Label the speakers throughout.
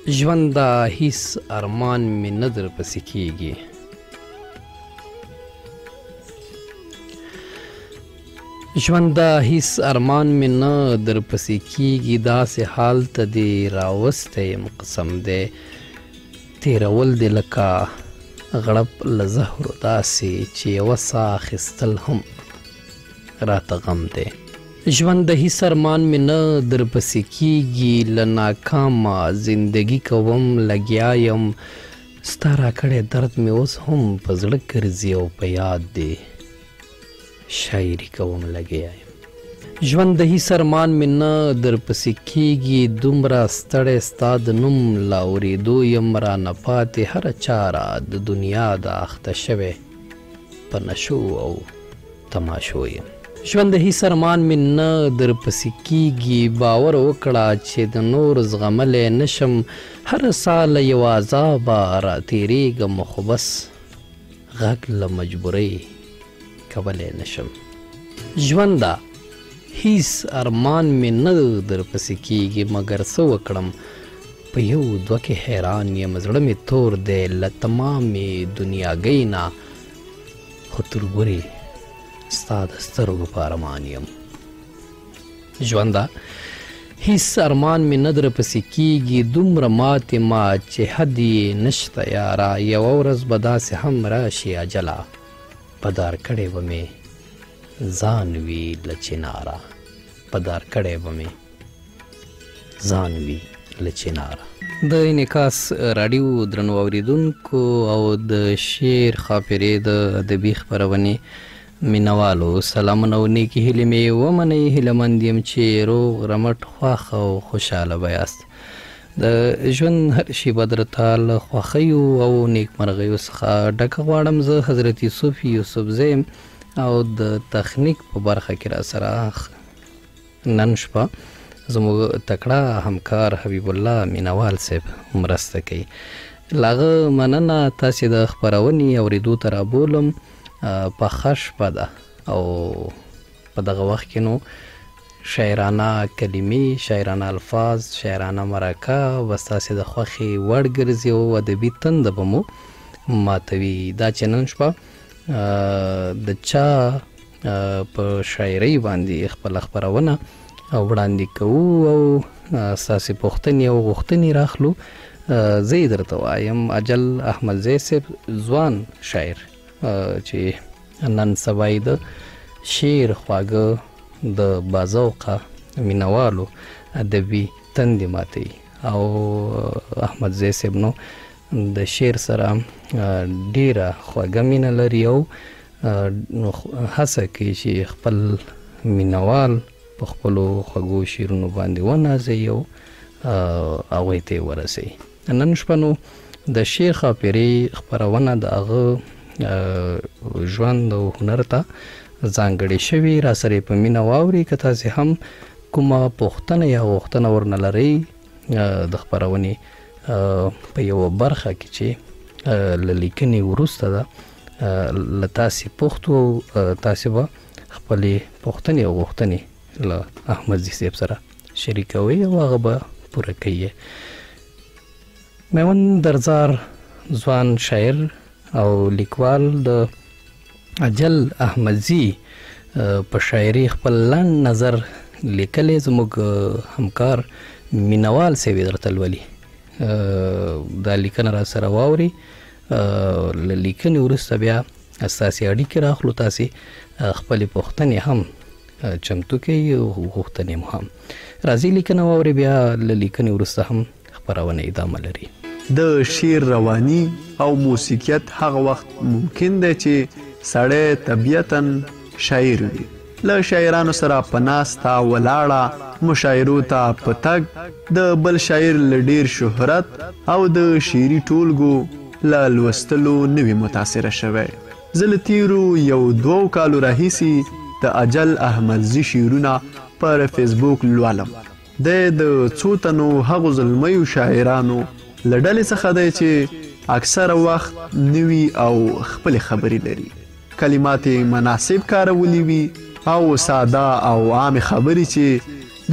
Speaker 1: ژونده هیڅ ارمان مې نه در پسې کیږي. ژونده هیڅ ارمان مې نه در پسې کیږي، داسې حال ته دې راوستی یم قسم دی، تیرول دې لکه غړپ له زهرو داسې چې یوه ساه اخیستل هم راته غم دی. ژوند د هیڅ ارمان مې نه در پسې کیږي، له ناکامه زندگی کوم لګیا یم، ستا راکړی درد مې اوس هم په زړه ګرځي او په یاد دی شاعري کوم لګیا یم. ژوند د هیڅ ارمان مې نه در پسې کیږي، دومره ستړی ستا د نوم له اورېدو یم، رانه پاتې هره چاره د دنیا د اخته شوې په نشو او تماشو یم. ژوند د هیڅ ارمان مې نه در پسې کیږي، باور وکړه چې د نور زغملی نشم، هره ساه له یو عذابه راتېرېږم، خو بس غږ له مجبورۍ کولی نشم. ژونده هیڅ ارمان مې نه در پسې کیږي، مګر څه وکړم په یو دوه کې حیران یم، زړه مې تور دی له تمامې دنیاګۍ نه، خو تر ګورې ستا د سترګو په ارمان یم. ژونده هیڅ ارمان مې نه در پسې کیږي، دومره ماتې ما چې حد یې نشته یاره، یوه ورځ به داسې هم راشي اجله، په دار کړی به مې ځان وي له چناره، په دار کړی به مې ځان وي له چناره. د انعکاس راډیو درنو اورېدونکو او د شعر خاپرې د ادبي خپرونې مینوالو سلامونه او نیکې هیلې مې ومنئ. هیلهمند یم چې روغ رمټ خوښ او خوشحاله به یاست. د ژوند هر شیبه درته له خوښیو او نیکمرغیو څخه ډکه غواړم. زه حضرت یوسف زیم او د تخنیک په برخه کې را سره نن شپه زموږ تکړه همکار حبیب الله مینوال صاحب مرسته کوي. له هغه مننه تاسې د خپرونې اورېدو ته رابولم. پخه شپه ده او په دغه وخت کې نو شاعرانه کلمې، شاعرانه الفاظ، شاعرانه مرکه بس تاسې د خوښې وړ ګرځي او ادبي تنده به مو ماتوي. دا چې نن شپه د چا په شاعرۍ باندې خپله خپرونه وړاندې کوو او ستاسې پوښتنې او غوښتنې راخلو. زه یې درته وایم اجل احمدزی صاحب ځوان شاعر چې نن سبا یې د شعر خواږه د باذوقه مینوالو ادبي تندې ماتوي او احمدزی صاحب نو د شعر سره ډیره خوږه مینه لري او هڅه کوي چې خپل مینوال په خپلو خوږو شعرونو باندې ونازوي او هغوی ته یې ورسوي. نن شپه نو د شعر خاپرې خپرونه د هغه ژوند او هنر ته ځانګړې شوي، را سره په مینه واوري. که تاسې هم کومه پوښتنه یا غوښتنه ورنه لرئ د خپرونې په یوه برخه کې چې له لیکنې وروسته ده له تاسې پوښتو او تاسې به خپلې پوښتنې او غوښتنې له احمدزي صاحب سره شریکوئ او هغه به پوره کوي. میوند درزار ځوان شاعر او لیکوال د اجل احمدزي په شاعري خپل لنډ نظر لیکلی، زموږ همکار مینوال صاحب یې درته لولي. دا لیکنه را سره واوري. له لیکنې وروسته بیا ستاسې اړیکې راخلو، تاسې خپلې پوښتنې هم چمتو کوي او غوښتنې مو هم. راځئ لیکنه واوري، بیا له لیکنې وروسته هم خپرونه ادامه لري.
Speaker 2: د شعر رواني او موسیقیت هغه وخت ممکن دی چې سړی طبیعتاً شاعر وي. له شاعرانو سره په ناسته ولاړه، مشاعرو ته په تګ، د بل شاعر له ډیر شهرت او د شعري ټولګو له لوستلو نوي متاثره شوی. زه له تیرو 1-2 کالو راهیسې د اجل احمدزي شعرونه پر فیسبوک لولم. د څو تنو هغو زلمیو شاعرانو له ډلې څخه دی چې اکثره وخت نوي او خپلې خبرې لري، کلمات مناسب کارولي وي او ساده او عام خبرې چې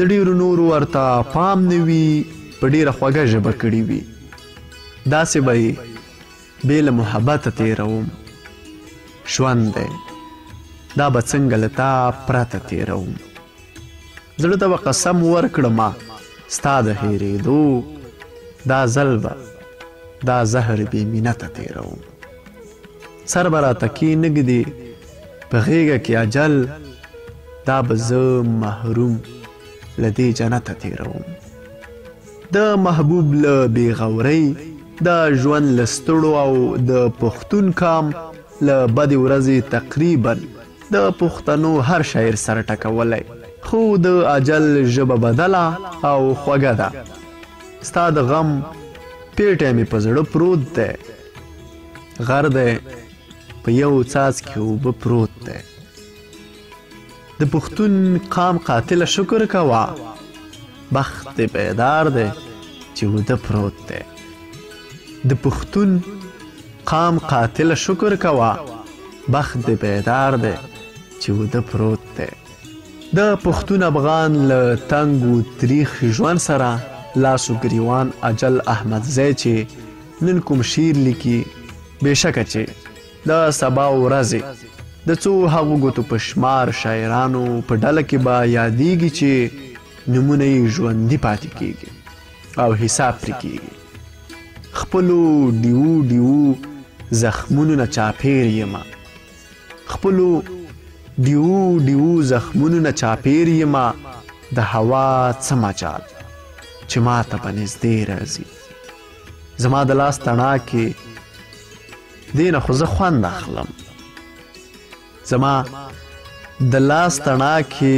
Speaker 2: د ډیرو نورو ورته پام نه وي په ډېره خوږه ژبه کړي وي. داسې به یې بې له محبته تېروم. ژوند دی دا به څنګه له تا پرته تېروم. زړه ته به قسم ورکړمه ستا د هېرېدو، دا ځل به دا زهر بې مینته تېروم. سر به راته کښېنږدي په غېږه کې اجل، دا به زه محروم له دې جنته تېروم. د محبوب له بېغورۍ، د ژوند له ستړو او د پښتون کام له بدې ورځې تقریبا د پښتنو هر شاعر سر ټکولی، خو د اجل ژبه بدله او خوږه ده. ستا د غم پیټی مې په زړه پروت دی، غر دی په یو څاڅکي اوبه پروت دی. د پښتون قام قاتله شکر کوه، بخت دې بیدار دی چې وده پروت دی. د پښتون قام قاتله شکر کوه، بخت دې بیدار دی چې وده پروت دی. د پښتون افغان له تنګ و تریخ ژوند سره لاسو ګریوان اجل احمدزی چې نن کوم شیر لیکي، بېشکه چې د سبا ورځې د څو هغو ګوتو په شمار شاعرانو په ډله کې به یادیږي چې نومونه یې ژوندي پاتې کیږي او حساب پرې کیږي. خپلو ډیوو ډیوو زخمونو نه چاپیر یمه، خپلو ډیوو ډیوو زخمونو نه چاپیر یمه، د هوا څه مجال چې ما ته به نږدې راځي. زما د لاس تڼاکې دې نه خو زه خوند اخلم، زما د لاس تڼاکې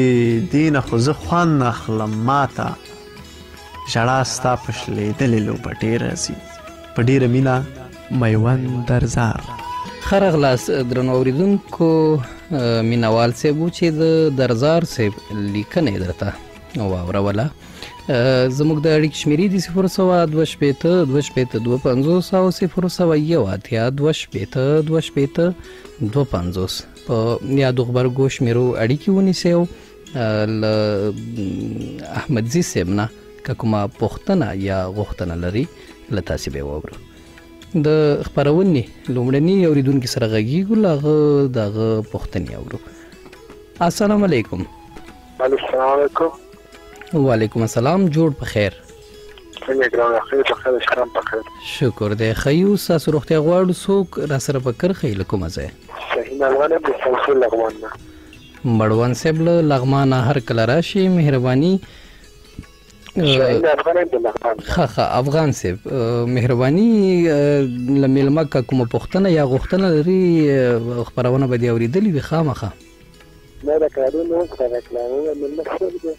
Speaker 2: دې نه خو زه خوند اخلم. ما ته ژړا ستا په شلېدلې لوبټې راځي. په ډېره مینه میوند درزار.
Speaker 1: ښه راغلاست درنو اورېدونکو. مینوال صاحب و چې د درزار صاحب لیکنه یې درته واوروله. زموږ د اړیکې شمیرې دي 010-222-250 او 010-222-250 په یادو غبرګو شمیرو اړیکې ونیسئ او له احمدزي صاحب نه که کومه پوښتنه یا غوښتنه لري له تاسې به یې واورو. د خپرونې لومړني اورېدونکي سره غږیږو، له هغه د هغه پوښتنې اورو. السلام علیکم.
Speaker 3: السلام علیکم.
Speaker 1: وعلیکم السلام. جوړ په خیر.
Speaker 3: څنګه ګران اخی په خیر شکر په خیر.
Speaker 1: شکر دی. خیو تاسو روغتیا غواړو، څوک را سره په کرخې له کومه ځای؟
Speaker 3: صحیح نالوانه د سمسول لغمان نه.
Speaker 1: مړوان صاحب له لغمانه هر کله راشي مهرباني. ښه افغان صاحب مهرباني له میلمه که کومه پوښتنه یا غوښتنه لري خپرونه به دې اورېدلې وي خامخا.
Speaker 3: نه د کارونو سره کلارونه مېلمه صاحب دی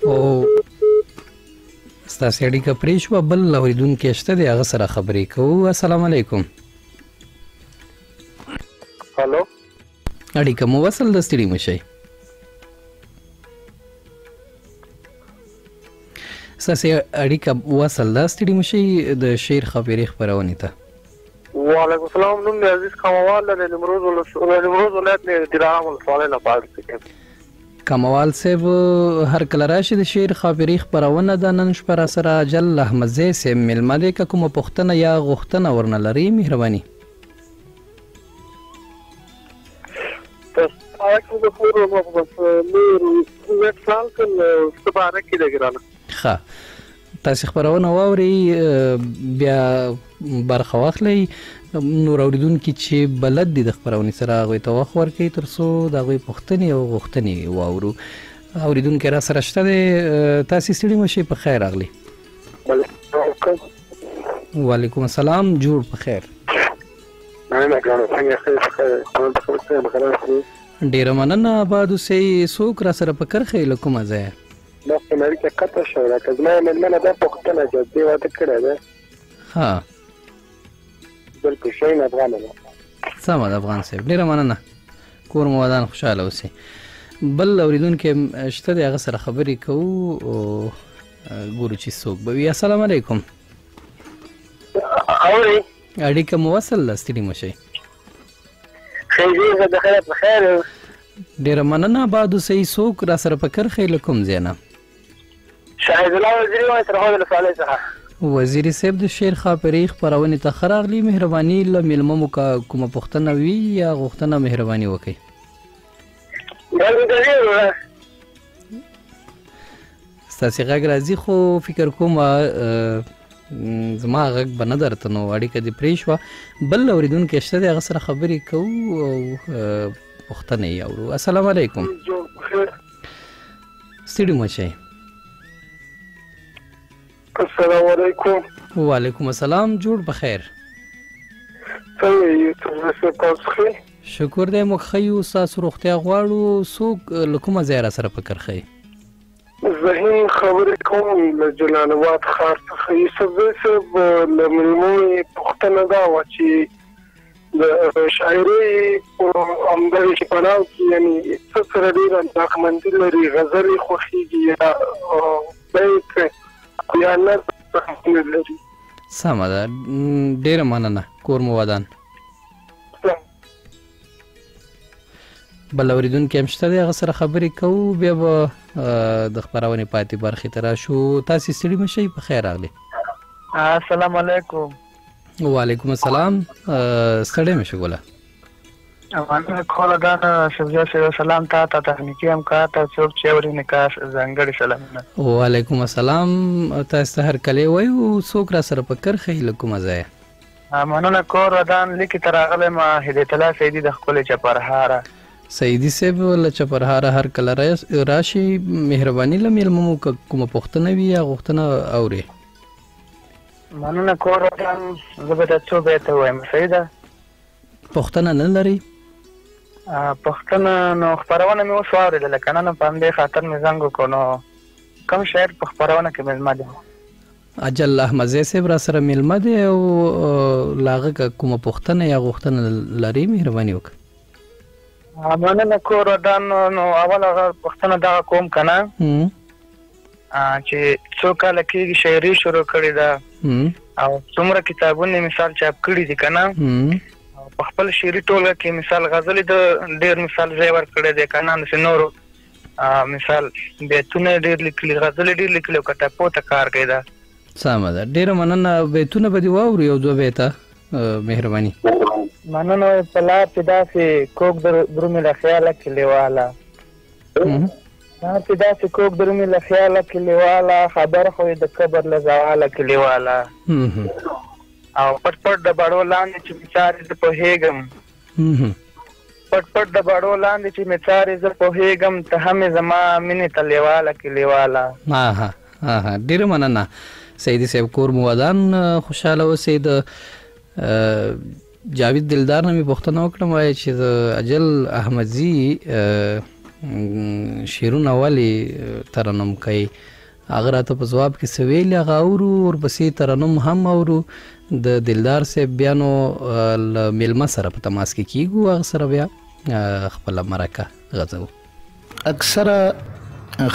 Speaker 1: او ستاسې اړیکه پرې شوه. بل اورېدونکی شته دی، هغه سره خبرې کوو. السلام علیکم.
Speaker 3: هلو
Speaker 1: اړیکه مو وصل ده، ستړي مه شئ. ستاسې اړیکه وصل ده، ستړي مه شئ. د شعر خبرې خپرونې ته.
Speaker 3: وعلیکم السلام. نوم مې عزیز کموال د نیمروز ولایت نه دلارام ولسوالۍ نه پاتې کېږم.
Speaker 1: کموال صاحب هر کله راشي د شعر خبرې خپرونه ده. نن شپه را سره اجل احمدزی صاحب میلمه دی. که کومه پوښتنه یا غوښتنه ورنه لري مهرباني. ښه تاسې خپرونه واورئ، بیا برخه واخلئ. نور اورېدونکي چې بلد دي د خپرونې سره هغوی ته وخت ورکوي تر څو د هغوی پوښتنې او غوښتنې واورو. اورېدونکی را سره شته دی. تاسې ستړي مه شئ. په خیر راغلي. وعلیکم السلام. جوړ په خیر. ډېره مننه. آباد اوسئ. څوک را سره په کرښه له کومه ځایه؟
Speaker 3: مخکې نړۍ کې قطع شوې ده. که زما مېلمنه دا پوښتنه چې دې واده کړی دی.
Speaker 1: ها
Speaker 3: بلکل شاهین افغان ده.
Speaker 1: سمه ده افغان صاحب، ډېره مننه. کور مو ودان خوشحاله اوسئ. بل اورېدونکی شته دی، هغه سره خبرې کوو او ګورو چې څوک به وي. السلام علیکم.
Speaker 3: اورئ
Speaker 1: اړیکه مو وصل ده، ستړي مه شئ.
Speaker 3: خیر د خیر په خیر.
Speaker 1: ډېره مننه. آباد اوسئ. څوک را سره په کرښې له کوم ځای نه؟
Speaker 3: شاهد الله وزیري وایم سرحد ولسوالۍ څخه.
Speaker 1: وزیري صاحب د شعر خاپرۍ خپرونې ته ښه راغلي. مهرباني له میلمه مو کومه پوښتنه وي یا غوښتنه مهرباني وکړئ. ستاسې غږ راځي خو فکر کوم زما غږ به نه درته نو اړیکه دې پرې شوه. بل اورېدونکی شته دی هغه سره خبرې کوو او پوښتنه یې اورو. السلام علیکم. ستړي مه شئ.
Speaker 3: السلام علیکم.
Speaker 1: وعلیکم السلام. جوړ بخیر.
Speaker 3: څنګه یې تاسو ښه؟
Speaker 1: شکر دی موږ ښه یو. ستاسو روغتیا غواړو. څوک له کومه ځایه را سره فکر ښیي؟
Speaker 3: ذهین خبرې کوم له جلال آباد ښار څخه. یوسفزی صاحب له مېلمو یې پوښتنه دا وه چې د شاعرۍ په همدغې پړاو کې یعنې څه سره ډېره علاقمندي لري؟ غزلې خوښېږي یا بیت یا نظم لري؟
Speaker 1: سمه ده. ډېره مننه. کور مو ودان. بل اورېدونکی هم شته دی هغه سره خبرې کوو بیا به د خپرونې پاتې برخې ته راشو. تاسې ستړي مه شئ. په خیر راغلې.
Speaker 3: السلام علیکم.
Speaker 1: وعلیکم السلام. ستړی مه شو ګله.
Speaker 3: کولګان شفیع صاحب سلام تا تخنیکي همکار ته څوک چې اوري نکاح ځانګړي سلامونه.
Speaker 1: وعلیکم السلام. تاسو ته هرکلی وایو. څوک را سره فکر ښیي له کومه ځایه؟
Speaker 3: مننه. کور ودان لیکې ته راغلی ما هدایت الله سیدي د ښکلې چپرهاره.
Speaker 1: سیدي صاحب له چپرهاره هر کله راشي. مهرباني له میلمه مو کومه پوښتنه وي یا غوښتنه اورې؟
Speaker 3: مننه. کور ودان زه به د څو بیته ووایم. صحیح ده.
Speaker 1: پوښتنه نه لري؟
Speaker 3: پښتنه نو خپرونه مې اوس واورېدله که نه نو په همدې خاطر مې زنګ وکړو. نو کوم شاعر په خپرونه کې مېلمه دی؟
Speaker 1: اجل احمدزی صاحب را سره مېلمه دی او له هغه که کومه پوښتنه یا غوښتنه لري مهرباني وکړه.
Speaker 3: مننه. کور ودان نو اول هغه پوښتنه دغه کوم که نه چې څو کاله کېږي شاعري شروع کړې ده او څومره کتابونه مثال چاپ کړي دي که نه په خپل شعري ټولګه کې مثال غزلې د ډېر مثال ځای ورکړی دی که نه داسې نورو مثال بیتونه ډېر لیکلي غزلې ډېر لیکلي او که ټپو ته کار کوي ده.
Speaker 1: سمه ده. ډېره مننه. بیتونه به دې واورو یو دوه بیته مهرباني.
Speaker 3: مننه. په لار چې داسې کوږ درومې له خیاله کې لیواله لار چې داسې کوږ درومې له خیاله کې لیواله خبر خو یې د قبر له زواله کې لیواله او پټ پټ د بړو لاندې چې مې څارې زه پوهېږم پټ پټ د بړو لاندې چې مې څارې زه پوهېږم ته هم یې زما مینې ته لیواله کې لیواله.
Speaker 1: ډېره مننه سیدي صاحب. کور مو ودان. خوشحاله اوسئ. د جاوید دلدار نه مې پوښتنه وکړم چې د اجل احمدزي شعرونه ولې ترنم کوي. هغه راته په ځواب کې څه ویلي هغه اورو. ورپسې ترنم هم اورو. د دلدار صاحب بیا نو له میلمه سره په تماس کې کیږو. هغه سره بیا خپله مرکه غځوو.
Speaker 4: اکثره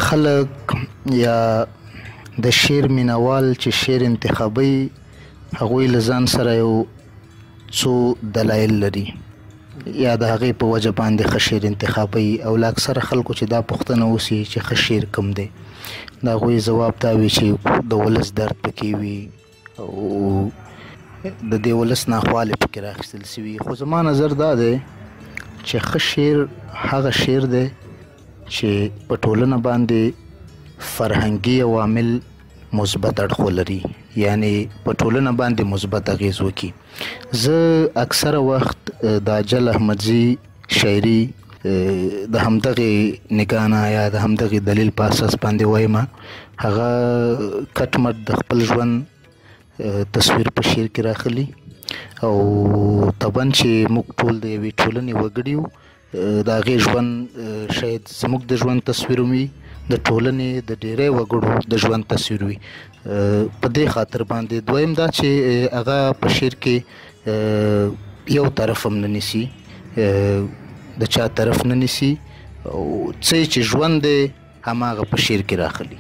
Speaker 4: خلک یا د شعر مینوال چې شعر انتخابوي هغوی له ځان سره یو څو دلایل لري یا د هغې په وجه باندې ښه شعر انتخابوي او له اکثره خلکو چې دا پوښتنه وسي چې ښه شعر کوم دی د هغوی ځواب دا وي چې د ولس درد پکې وي او د دې ولس ناخوالې پکې راخیستل سوي. خو زما نظر دا دی چې ښه شعر هغه شعر دی چې په ټولنه باندې فرهنګي عوامل مثبت اړخ ولري یعنی په ټولنه باندې مثبت اغیز وکړي. زه اکثره وخت د اجل احمدزي شاعري د همدغې نګاه نه یا د همدغې دلیل په اساس باندې وایم. هغه کټ مټ د خپل ژوند تصویر په شعر کې راخلي او طبعا چې موږ ټول د یوې ټولنې وګړي یو د هغې ژوند شاید زموږ د ژوند تصویر وي د ټولنې د ډیری وګړو د ژوند تصویر وي. په دې خاطر باندې دویم دا چې هغه په شعر کې یو طرف هم نه نیسي د چا طرف نه نیسي او څه چې ژوند دی هماغه په شعر کې راخلي.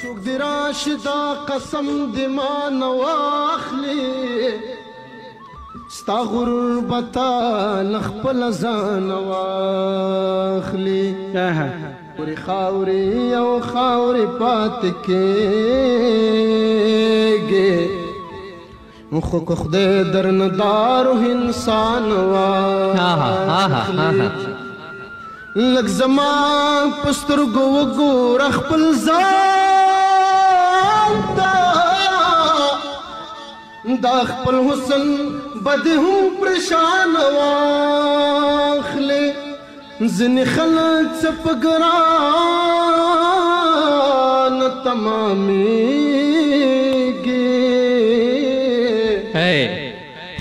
Speaker 5: څوک دې راشي دا قسم دې ما نه واخلي ستا غرور به تا له خپله ځانه واخلي پوری خاوری او خاوری پات کېږي خو که خدای درنه دارو انسان واخلي لږ زما په سترګو وګوره خپل ځان ته دا خپل حسن بد هم پریشان واخلي ځینې خلک څه په ګران تمامېږي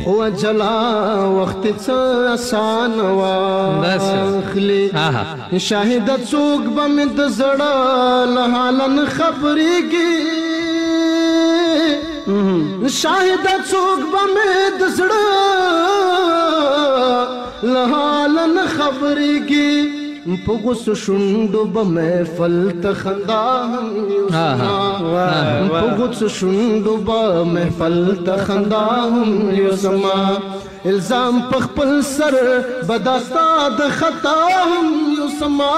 Speaker 5: خو جلا وخت څه آسان واخلي شاهده څوک به مې د زړه له حاله نه خبرېږي شاهده څوک به مې د زړه له حاله نه خبرېږي په غوسو شونډو به محفل ته خندا هم یوسما په غوسو شونډو به محفل ته خندا هم یوسما الزام په خپل سر به دا ستا د خطا هم یوسما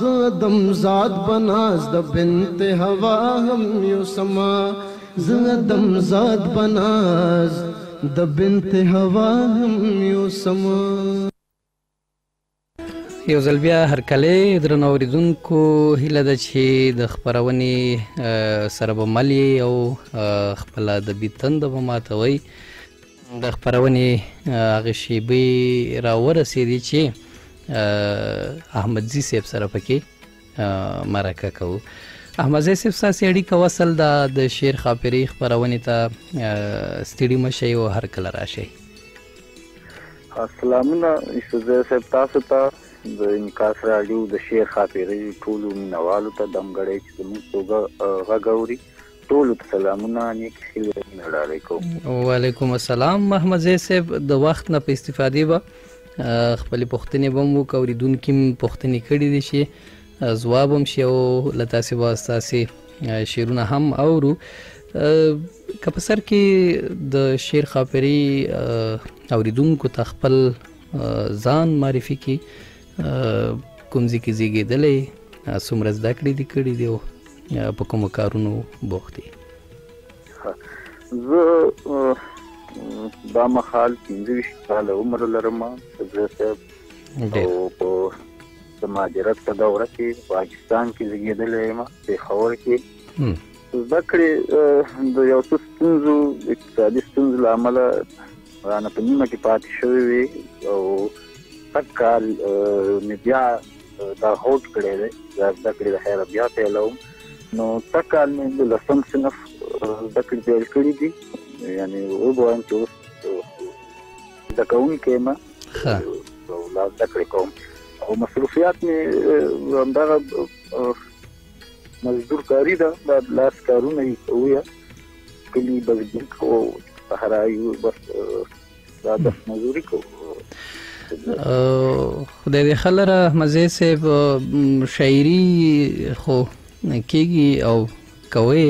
Speaker 5: زه دمزاد بناز د بنت هوا هم یوسما زه دمزاد بناز د بنت هوا هم یوسما
Speaker 1: یو ځل بیا هرکلی درنو اورېدونکو هیله ده چې د خپرونې سره به مل یې او خپله ادبي تنده به ماتوئ د خپرونې هغې شیبې راورسېدې چې احمدزي صاحب سره پکې مرکه کوو. احمدزي صاحب ستاسې اړیکه وصل ده د شعر خاپرۍ خپرونې ته ستړي مه شئ او هرکله راشئ.
Speaker 6: سلامونه یوسفزی صاحب تاسو ته د انعکاس راډیو د شعر خاپرۍ ټولو مینوالو ته دمګړی چې زموږ توګه غږ اوري ټولو ته سلامونه نیکې ښې مینه ډالۍ کوم.
Speaker 1: وعلیکم السلام احمدزی صاحب د وخت نه په استفادې به خپلې پوښتنې به هم وکړو اورېدونکي هم پوښتنې کړي دي چې ځواب هم شي او له تاسې به ستاسې شعرونه هم اورو. که په سر کې د شعر خاپرۍ اورېدونکو ته خپل ځان معرفي کړي کوم ځای کې زیږېدلی څومره زده کړې دي کړي دي او په کومو کارونو بوخت دي؟
Speaker 6: زه دا مهال 25 کاله عمر لرم یوسفزی صاحب او په د مهاجرت په دوره کې پاکستان کې زیږېدلی یم پېښور کې. زده کړې د یو څه ستونزو اقتصادي ستونزو له امله رانه په نیمه کې پاتې شوې وې او سږ کال مې بیا دا هوډ کړی دی دا زده کړې د خیره بیا پیلوم. نو سږ کال مې د 10م صنف زده کړې پیل کړي دي یعنې ووایم چې اوس زده کوونکی یم او لا زده کړې کوم او مصروفیات مې همدغه مزدور کاری ده دا لاس کارونه یې کوو یا کلي بزګر کوو صحرایو بس دا دس مزدوري کوو.
Speaker 1: خدای دې ښه لره احمدزی صاحب شاعري خو کېږي او کوئ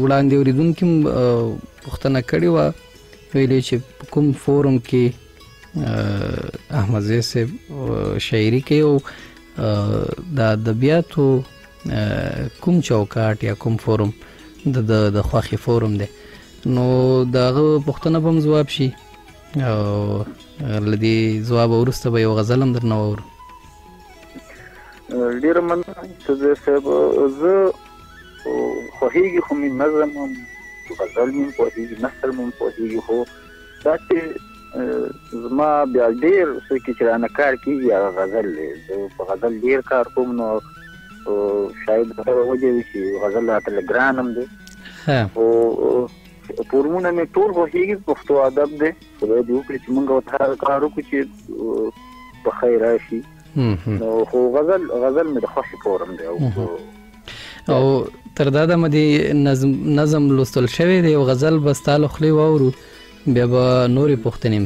Speaker 1: وړاندې اورېدونکي هم پوښتنه کړې وه ویلې چې په کوم فورم کې احمدزی صاحب شاعري کوي او د ادبیاتو کوم چوکاټ یا کوم فورم د خوښې فورم دی نو د هغه پوښتنه به هم ځواب شي او له دې ځوابه وروسته به یو غزل هم درنه واورو.
Speaker 6: ډېره مننه یوسفزی صاحب. زه خوښېږي خو مې نظم هم غزل مې خوښېږي نثر مې خوښېږي خو دا چې زما بیا ډېر څه کې چې رانه کار کېږي هغه غزل دی. زه په غزل ډېر کار کوم نو شاید دغه وجه وي چې غزل راته لږ ګران هم دی خو فورمونه مې ټول خوښېږي پښتو ادب دی خدای دې وکړي چې موږ ورته هغه کار وکړو چې په خیر راشي نو خو غزل مې د خوښې فورم دی
Speaker 1: او تر دا دمه دې نظم لوستل شوی دی او غزل به ستا له خولې واورو بیا به نورې پوښتنې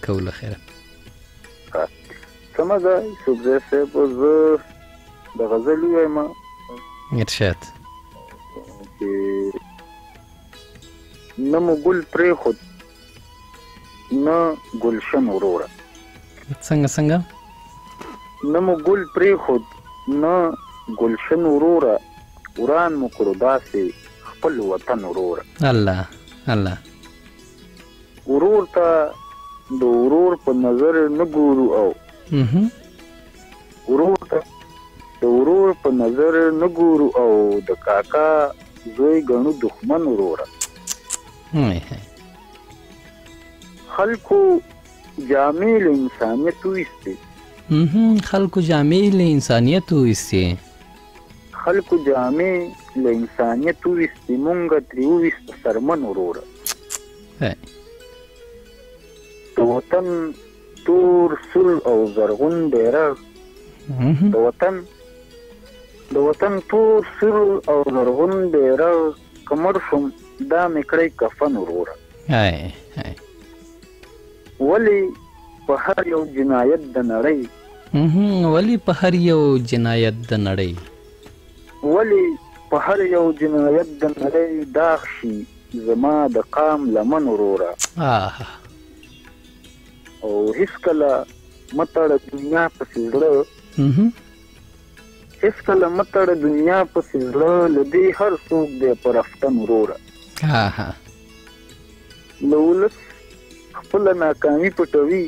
Speaker 1: کوو له خیره.
Speaker 6: سمه ده یوسفزی صاحب. زه د غزل ووایم
Speaker 1: ارشاد
Speaker 6: چې نه مو ګل پرېښود نه ګلشن وروره.
Speaker 1: څنګه
Speaker 6: نه مو ګل پرېښود نه ګلشن وروره وران مو کړو داسې خپل وطن وروره.
Speaker 1: الله الله.
Speaker 6: ورور ته د ورور په نظر نه ګورو او ورور ته د ورور په نظر نه ګورو او د کاکا زوی ګڼو دښمن وروره. خلکو جامې له انسانیت وایستې.
Speaker 1: خلکو جامې له انسانیت وایستې.
Speaker 6: خلکو جامې له انسانیت وایستې مونږ ترې وویسته سرمن وروره. د وطن تور سور او زرغون بیرغ د وطن تور سور او زرغون بیرغ کمر شم دا مې کړی کفن وروره. ولی په هر یو جنایت د نړۍ
Speaker 1: ولی په هر یو جنایت د نړۍ
Speaker 6: ولی په هر یو جنایت د نړۍ داغ شي زما د قام لمن وروره. او هیڅکله متړه دنیا پسې زړه هیڅکله متړه دنیا پسې زړه له دې هر څوک دی پر افتن وروره. له ولس خپله ناکامي پټوي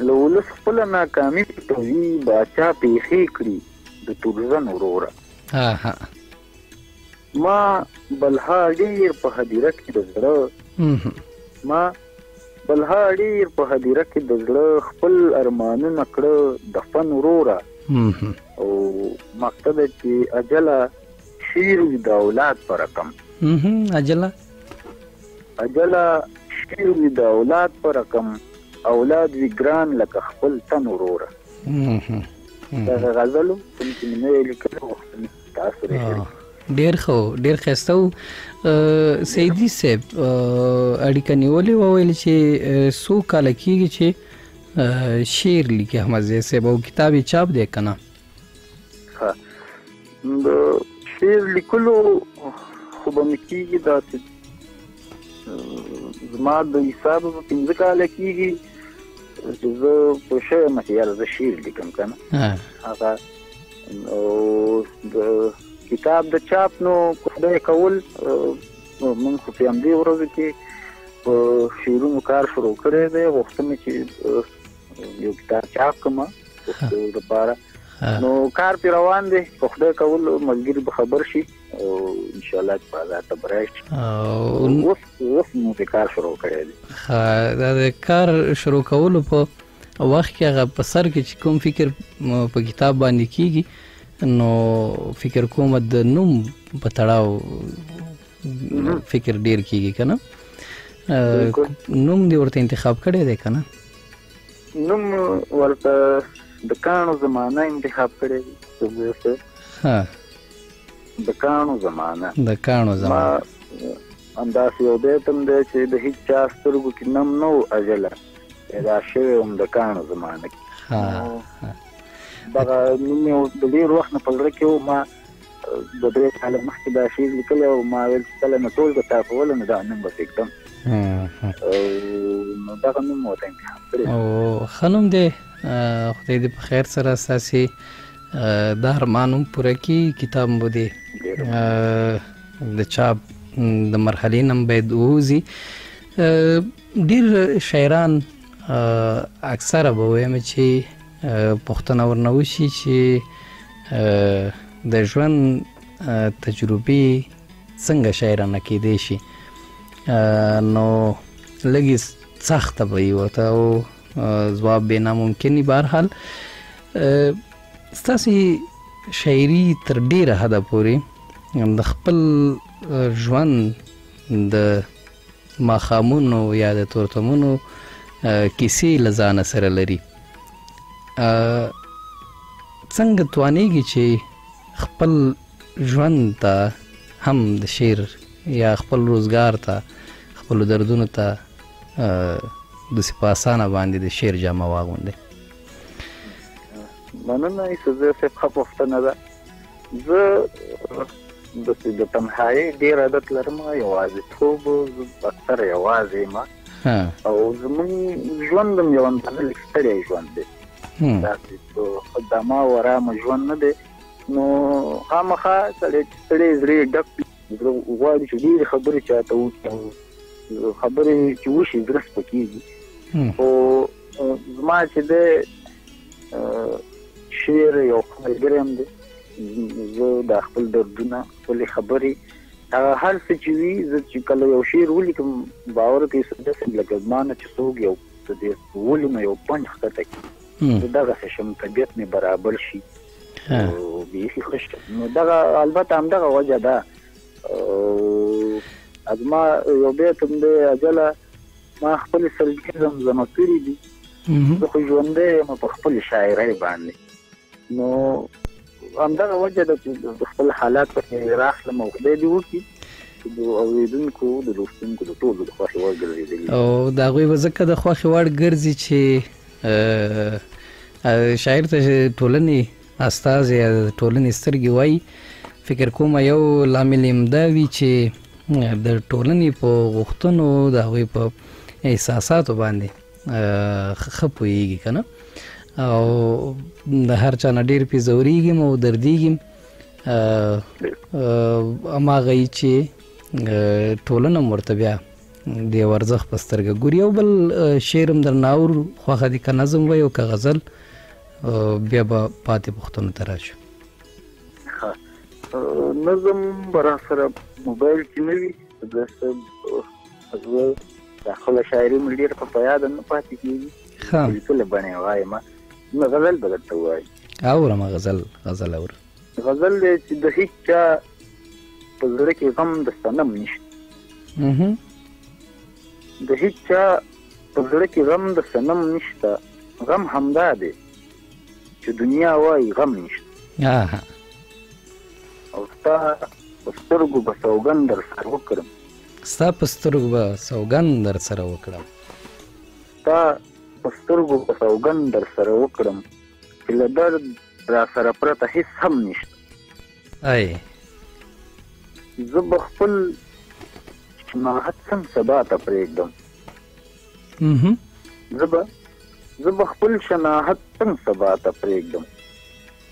Speaker 6: له ولس خپله ناکامي پټوي باچا پیښې کړي د تورزن وروره. ما بلها ډېر په هدیره کې د زړه خپل ارمانونه کړه دفن وروره. او مقصد چې اجله شیر وي د اولاد په رقم اجله شیر وي د اولاد په رقم اولاد وي ګران لکه خپل تن وروره. دغه غزلو کوم چې مې نه لیکلو تاسو
Speaker 1: ډېر ښه ډېر ښایسته و. سیدي صاحب اړیکه نیولې وویل چې څو کاله کېږي چې شعر لیکي احمد ضیاء صاحب او کتاب یې چاپ دی که نه؟
Speaker 6: د شعر لیکلو خو به مې کېږي داسې زما د حساب به 15 کاله کېږي چې زه په شوی یم چې یاره زه شعر لیکم که نه. هغه او د کتاب د چاپ نو خدای کول موږ خو په همدې ورځو کې په شعرونو کار شروع کړی دی. غوښتم چې یو کتاب چاپ کړم دپاره نو کار پرې روان دی. په خدای کول ملګري به خبر شي او انشاءالله چې بازار ته به راشي. اوس مو پرې کار شروع کړی دی.
Speaker 1: دا د کار شروع کولو په وخت کې هغه په سر کې چې کوم فکر په کتاب باندې کېږي نو فکر کوم د نوم په تړاو فکر ډیر کېږي که نه؟ نوم دې ورته انتخاب کړی دی که نه؟
Speaker 6: نوم ورته د کاڼو زمانه انتخاب کړی دی. د کاڼو زمانه همداسې یو بیت هم دی چې د هېڅ چا سترګو کې نم نه و اجله پیدا شوی وم د کاڼو زمانه کې. دغه نوم یې د ډېر وخت نه په زړه کې و. ما د 3 کاله مخکې دا شعر لیکلی او ما ویل چې کله مې ټول به تاپوله نو دا نوم به پرېږدم نو دغه نوم ورته انتخاب کړی.
Speaker 1: او ښه نوم دی. خدای دې په خیر سره ستاسې دا ارمان هم پوره کړي. کتاب مو دی د چاپ د مرحلې نه باید ووځي. ډېر شاعران اکثره به ویم چې پوښتنه ورنه وشي چې د ژوند تجربې څنګه شاعرانه کېدی شي نو لږې سخته به وي ورته او ځواب بې ناممکن وي. بهرحال ستاسې شاعري تر ډېره حده پورې د خپل ژوند د ماښامونو یا د تورتمونو کیسې له ځانه سره لري. څنګه توانېږي چې خپل ژوند ته هم د شعر یا خپل روزګار ته خپلو دردونو ته داسې په اسانه باندې د شعر جامه واغوندئ؟
Speaker 6: مننه ایسوزه صاحب، ښه پوښتنه ده. زه د تنهایۍ ډېر عادت لرم، یوازیتوب اکثره یوازې یم او زموږ ژوند هم یو اندازه لږ ستړی ژوند دی. داسې خدامه او ارامه ژوند نه دی. نو خامخا سړی زړه ډک غواړي چې ډېرې خبرې چاته وکړي، خبرې چې وشي زړه سپکېږي. خو زما چې دی شعر یو ملګری هم دی، زه د خپل دردونه خپلې خبرې هغه هر څه چې وي زه چې کله یو شعر ولیکم باور کوي داسې لکه زما نه چې څوک یو څه دې ولیمه یو پنډ ښکته کړي زه دغسې شم، طبیعت مې برابر شي بیخي ښه شم. نو دغه البته همدغه وجه ده. زما یو بیت هم دی اجله ما خپل سلګي زمزمه کړي دي، زه خو ژوندی یم په خپل شاعرۍ باندې. نو همدغه وجه ده چې د خپل حالات پسې راخلم او خدای دې وکړي چې د اورېدونکو د لوستونکو د ټولو د خوښې وړ ګرځېدلي
Speaker 1: او د هغوی به ځکه د خوښې وړ ګرځي چې شاعر ته ټولنې استازی یا د ټولنې سترګې وایي. فکر کوم یو لامل یې دا وي چې د ټولنې په غوښتنو د هغوی په احساساتو باندې ښه پوهېږي که نه، او د هر چا نه ډېر پې ځورېږم او دردېږم هماغه یي چې ټولنه هم ورته بیا د یو ارزښت په سترګه ګوري. یو بل شعر هم درنه اورو، خوښه دي که نظم وایي او که غزل، بیا به پاتې پوښتنو ته راشو.
Speaker 6: نظم به را سره موبایل کې نه وي، زه دا خپله شاعري مې ډېره په یاده نه پاتې کېږي، لیکلې بڼې وایم. نو غزل به درته ووایي.
Speaker 1: اورم غزل اورم.
Speaker 6: غزل دی چې د هېڅ چا په زړه کې غم د صنم نشته، د هېڅ چا په زړه کې غم د صنم نشته، غم همدا دی چې دنیا وایي غم نشته. او ستا په سترګو به سوګند در سره وکړم،
Speaker 1: ستا په سترګو به سوګند در سره وکړم،
Speaker 6: ستا په سترګو به سوګند در سره وکړم چې له درد را سره پرته هېڅ هم نشته. زه به خپل شناخت څنګه سبا ته پرېږدم، زه به خپل شناخت څنګه سبا ته پرېږدم،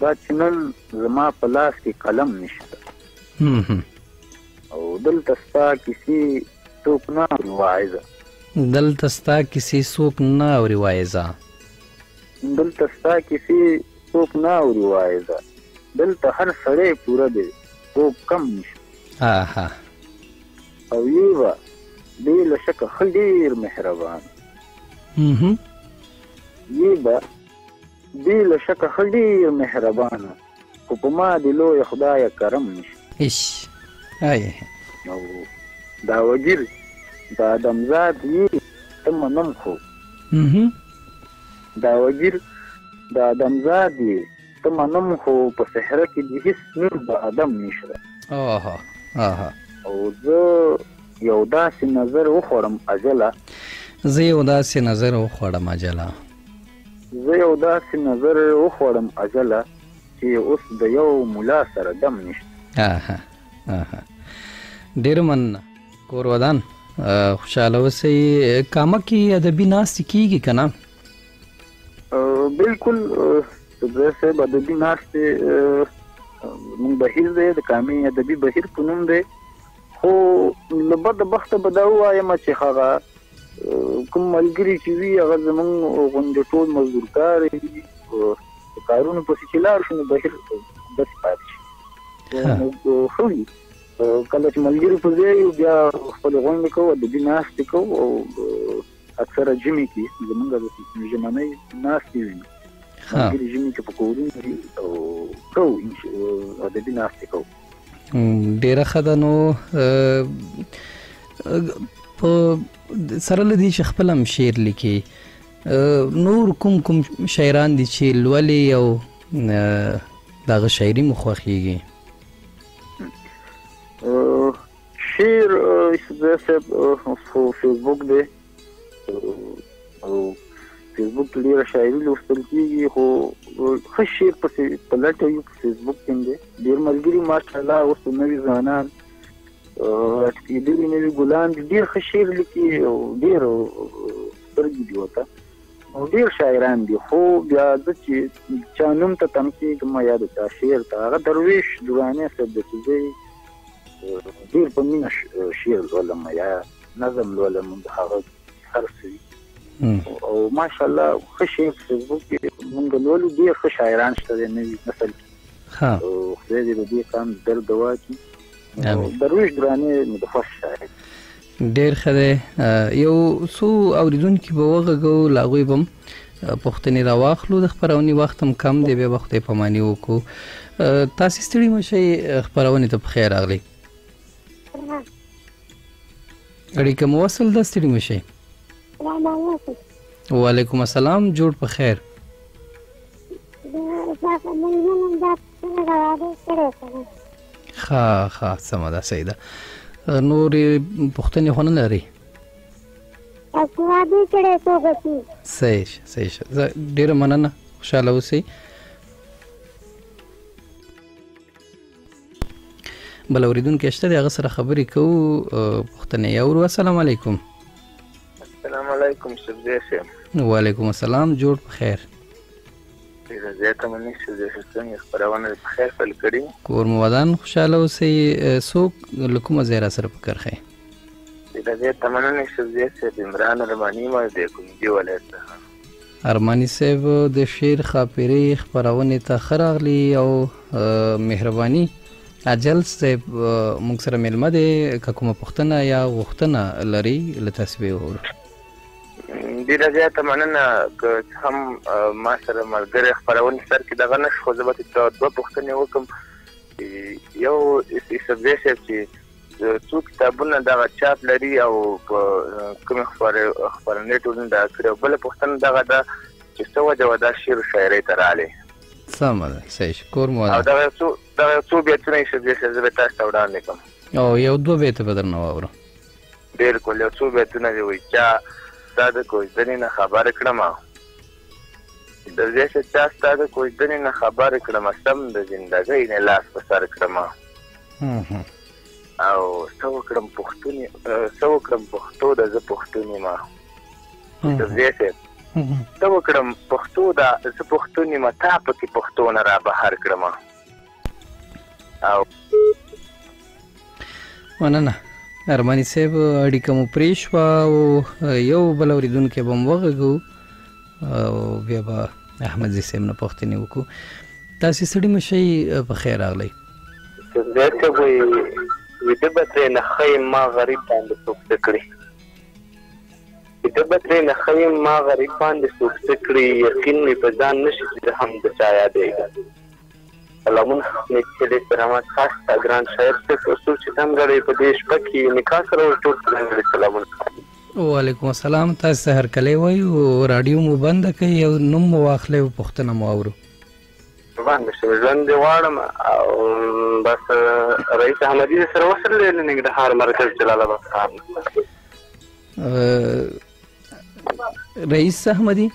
Speaker 6: دا چې نن زما په لاس کې قلم نشته. او دلته ستا کیسې څوک نه اوري واعظه،
Speaker 1: دلته ستا کیسې څوک نه اوري واعظه،
Speaker 6: دلته ستا کیسې څوک نه اوري واعظه، دلته هر سړی پوره دی څوک کم نشته. او یې به بې له شکه ښه ډېر مهربان، یې به بې له شکه ښه ډېر مهربانه، خو په ما د لویه خدایه کرم نشته. او دا وزیر د ادمزاد یې ته منم، خو دا وزیر د ادمزاد یې ته منم، خو په صحرا کې د هېڅ نور د ادم نشته. او زه یو داسې نظر وخوړم اجله،
Speaker 1: زه یو داسې نظر وخوړم اجله،
Speaker 6: زه یو داسې نظر وخوړم اجله چې اوس د یو ملا سره دم نشته.
Speaker 1: ډېر مننه کور ودان، خوشحاله اوسئ. کامه کې ادبي ناستې کېږي که نه؟
Speaker 6: بلکل صدر صاحب ادبي ناستې مونږ بهیر دی د کامې ادبي بهیر په نوم دی، خو له بده بخته به دا ووایم چې هغه کوم ملګري چې وي هغه زمونږ غوندې ټول مزدورکار وي، په کارونو پسې چې لاړ شو نو بهیر داسې پاتې شي. ښه وي کله چې ملګري په ځای یو بیا خپلې غونډې کوو، ادبي ناستې کوو، او اکثره ژمي کې زمونږ د ژمنۍ ناستې وي، ملګري ژمي کې په کورونو کې کوو ادبي ناستې کوو.
Speaker 1: ډېره ښه ده. نو په سره له دې چې خپل هم شعر لیکي، نور کوم شاعران دي چې لولې او دغه شاعري مو خوښېږي؟
Speaker 6: شعر صاحب فیسبوک دی، او فیسبوک کې ډېره شاعري لوستل کېږي، خو ښه شعر پسې په لټه یو په فیسبوک کې دی. ډېر ملګري ماشاءالله اوس نوي ځوانان راټوکېدلي نوي ګلان دي، ډېر ښه شعر لیکي او ډېر سترګې دي ورته. ډېر شاعران دي خو بیا زه چې چا نوم ته تم کېږم یا د چا شعر ته هغه درویش دراني صاحب د چې زه ډېر په مینه شعر لولم یا نظم لولم د هغه هر څه او ماشاءالله ښه شعر فیسبوک کې موږ لولو ډېر ښه شاعران شته د نوي نسل کې او خدای دې د دې قام درد دوا کړي درویش دراني مې د خوښ شاعر
Speaker 1: ډیر ښه دی یو څو اورېدونکي به وغږو له هغوی به هم پوښتنې راواخلو د خپرونې وخت هم کم دی بیا به خدای پاماني وکړو تاسې ستړي مه شئ خپرونې ته پخیر راغلی اړیکه مو وصل ده ستړي مه شئ وعلیکم السلام جوړ په خیر ښه سمه ده صحیح ده نورې پوښتنې خو نه لرئ صحیح شه ډېره مننه خوشحاله اوسئ بل اورېدونکی شته دی هغه سره خبرې کوو پوښتنې یې اورو السلام علیکم
Speaker 3: السلام علیکم سبزی صاحب
Speaker 1: وعلیکم السلام جوړ په خیر
Speaker 3: ډېره زیاته مننه سبزی صاحب څنګه خپرونه په خیر پیل کړې
Speaker 1: کور مو ودان خوشحاله اوسئ څوک له کومه ځای را سره فکر ښیي
Speaker 3: ډېره زیاته مننه سبزی صاحب عمران ارماني ما د کومجي ولایت څخه
Speaker 1: ارماني صاحب د شعر خاپیرې خپرونې ته ښه راغلي او مهرباني اجل صاحب موږ سره میلمه دی که کومه پوښتنه یا غوښتنه لري له تاسې به یې واورو
Speaker 3: ډېره زیاته مننه که هم ما سره ملګری خپرونې سر کې دغه نه شو خو زه به دوه پوښتنې وکړم یو سبزی صاحب چې څو کتابونه دغه چاپ لري او په کومې خپرونې ټولنې دغه کړي او بله پوښتنه دغه ده چې څه وجه وه دا شعر و شاعرۍ ته راغلی
Speaker 1: سمه ده صحیح شه کور مو
Speaker 3: او دغه یو څو بیتونه یې سبزی صاحب زه به تاسو ته وړاندې کړم
Speaker 1: او یو دوه بیته به درنه واورم
Speaker 3: بلکل یو څو بیتونه دي وایي چا ستا د کوژدنې نه خبر کړمه سبزی صاحب چا ستا د کوژدنې نه خبر کړمه سم د زندګۍ نه لاس په سر کړمه او څه وکړم پښتو ده زه پښتون یم سبزی صاحب څه وکړم پښتو ده زه پښتون یم تا پکې پښتو نه را بهر کړمه او
Speaker 1: مننه ارماني صاحب اړیکه مو پرې شوه او یو بل اورېدونکی به م وغږو او بیا به احمدزي صاحب نه پوښتنې وکړو تاسې ستړي مه شئ په خیر راغلی
Speaker 3: سبزی صاحب وایي ویده به ترې نه ښه یم ما غریب باندې څوک څه کړي ویده به ترې نه ښه یم ما غریب باندې څوک څه کړي یقین مې په ځان نه شي چې زه هم د چا یادېږم سلامونه نیکي کرامات خاص تا ګران شاعر صاحب څوک چې ځانګړی په دې شپه کې نکاح سره ټول ځانګړي سلامونه
Speaker 1: وعلیکم السلام تاسو سهار کلی وایي او راډیو مو بنده کوي او نوم مو واخلئ او پوښتنه مو اورو
Speaker 3: باندې شوی ژوند دې غواړم او بس رئیس احمدي سره وصل دی له ننګرهار مرکز جلال آباد ښار
Speaker 1: رئیس احمدي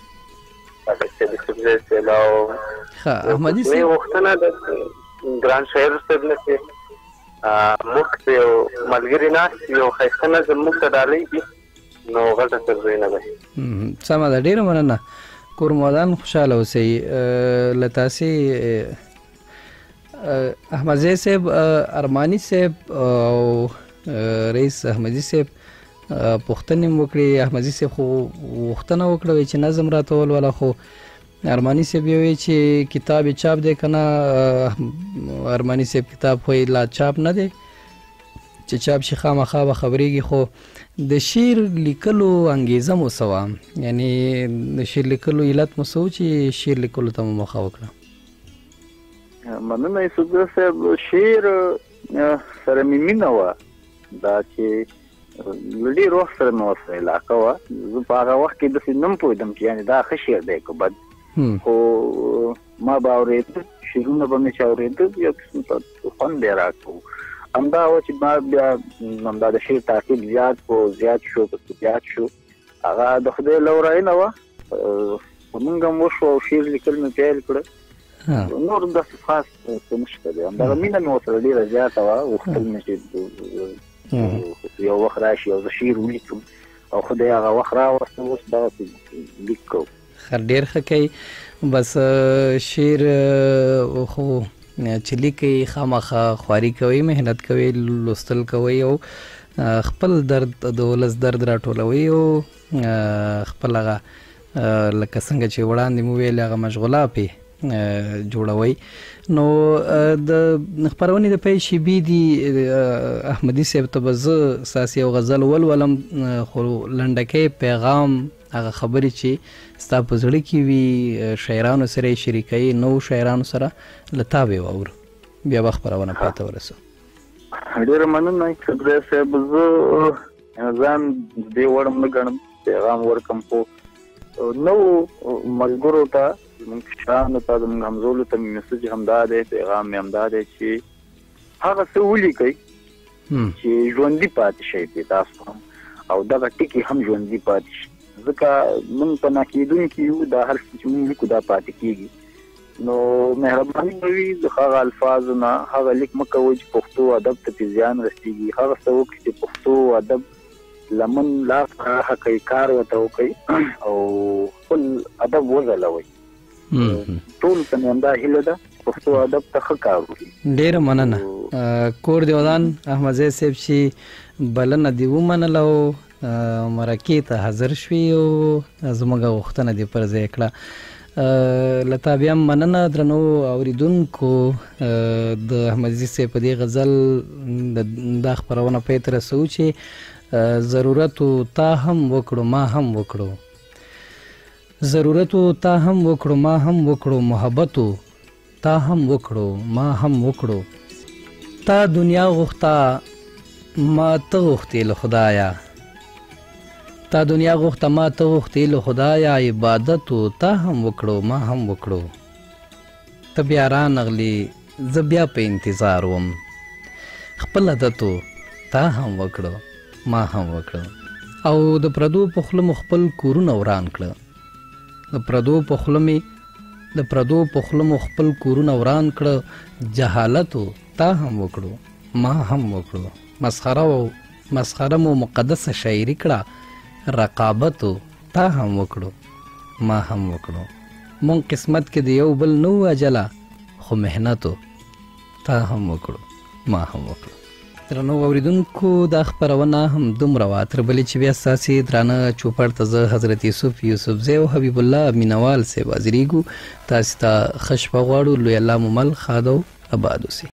Speaker 1: احمدي
Speaker 3: صاحب وختونه د ګران شاعر صاحب نه چې موږ ته یو ملګري ناست یو ښایسته نظم موږ ته ډالۍ نو غټه سرزوی نه ده
Speaker 1: سمه ده ډېره مننه کور مو ودان خوشحاله اوسئ له تاسې احمدزی صاحب ارماني صاحب او رئیس احمدي صاحب پوښتنې مو وکړې احمدزي صاحب خو غوښتنه وکړه چې نظم راته ولوله خو ارماني صاحب یې وایي چې کتاب یې چاپ دی که نه ارماني صاحب کتاب خو یې لا چاپ نه دی چې چاپ شي خامخا به خبرېږي خو د شعر لیکلو انګیزه مو څه وه یعنې د شعر لیکلو علت مو څه و چې شعر لیکلو ته مو مخه وکړه
Speaker 6: مننه یوسفزي صاحب شعر سره مې مینه وه دا چې له ډېر وخت سره مې ورسره علاقه وه زه په هغه وخت کې داسې نه م پوهېدم چې یعنې دا ښه شعر دی که بد خو ما به اورېده شعرونه به مې چې اورېده یو قسم خوند به یې راکړو همدا وه چې ما بیا همدا د شعر تعقیب زیات شو هغه د خدای لورینه وه مونږ هم وشو او شعر لیکل مې پیل کړه نور داسې خاص څه نشته دی همدغه مینه مې ورسره ډېره زیاته وه غوښتل مې چې یو وخت راشي او زه شعر ولیکم او خدای هغه وخت راوسته اوس دغسې لیک کوم
Speaker 1: ډېر ښه کوي. بس شعر خو چې لیکئ خامخا خواري کوئ، محنت کوئ، لوستل کوئ او خپل درد د ولس درد راټولوئ او خپل هغه لکه څنګه چې وړاندې مو ویل هغه مشغوله پې جوړوئ. نو د خپرونې د پیل شیبې دي احمدي صاحب ته به زه ستاسې یو غزل ولولم، خو لنډکی پیغام هغه خبرې چې ستا په زړه کې وي شاعرانو سره یې شریکوي، نوو شاعرانو سره له تا به یې واورو، بیا به خپرونه پای ته ورسو.
Speaker 6: ډېره مننه خدای صاحب. زه ځان دې وړ نه ګڼم پیغام ورکړم، خو نوو ملګرو ته زموږ کشرانو ته زموږ همزولو ته مې میسج همدا دی، پیغام مې همدا دی چې هغه څه ولیکئ چې ژوندي پاتې شي پې تاسو هم، او دغه ټکي هم ژوندي پاتې شي، ځکه موږ په ناکېدونکي یو، دا هر څه چې موږ لیکو دا پاتې کېږي. نو مهرباني به وي د هغه الفاظو نه هغه لیک مه کوئ چې پښتو ادب ته پې زیان رسېږي. هغه څه وکړئ چې پښتو ادب لمن لا پراخه کوي، کار ورته وکړئ او خپل ادب وځلوئ. ټول ته مې همدا هیله ده پښتو ادب ته ښه کار وکړي.
Speaker 1: ډېره مننه. کور دې ودان احمدزی صاحب چې بلنه دې ومنله او مرکې ته حاضر شوي او زموږ غوښتنه دې پر ځای کړه. له تا بیا مننه درنو اورېدونکو. د احمدزي صاحب په دې غزل دا خپرونه پای ته رسوو چې ضرورتو تا هم وکړو ما هم وکړو، ضرورتو تا هم وکړو ما هم وکړو، محبتو تا هم وکړو ما هم وکړو، تا دنیا غوښته ما ته غوښتې له خدایه، تا دنیا غوښته ما ته غوښتې له خدایه، عبادتو تا هم وکړو ما هم وکړو، ته بیا رانغلې زه بیا په انتظار وم، خپل عادتو تا هم وکړو ما هم وکړو، او د پردو په خوله مو خپل کورونه وران کړه، د پردو په خوله مو خپل کورونه وران کړه، جهالتو تا هم وکړو ما هم وکړو، مسخره مو مقدسه شاعري کړه، رقابتو تا هم وکړو ما هم وکړو، مونږ قسمت کې د یو بل نو اجله، خو محنتو تا هم وکړو ما هم وکړو. درنو اوریدونکو دا خپرونه هم دومره وه، تر بلې چې بیا ستاسې درانه چوپړ ته زه حضرت یوسفزی او حبیب الله مینوال صاحب حاضرېږو. تاسې ته ښه شپه غواړو. لوی الله مو مل ښاد او اباد اوسئ.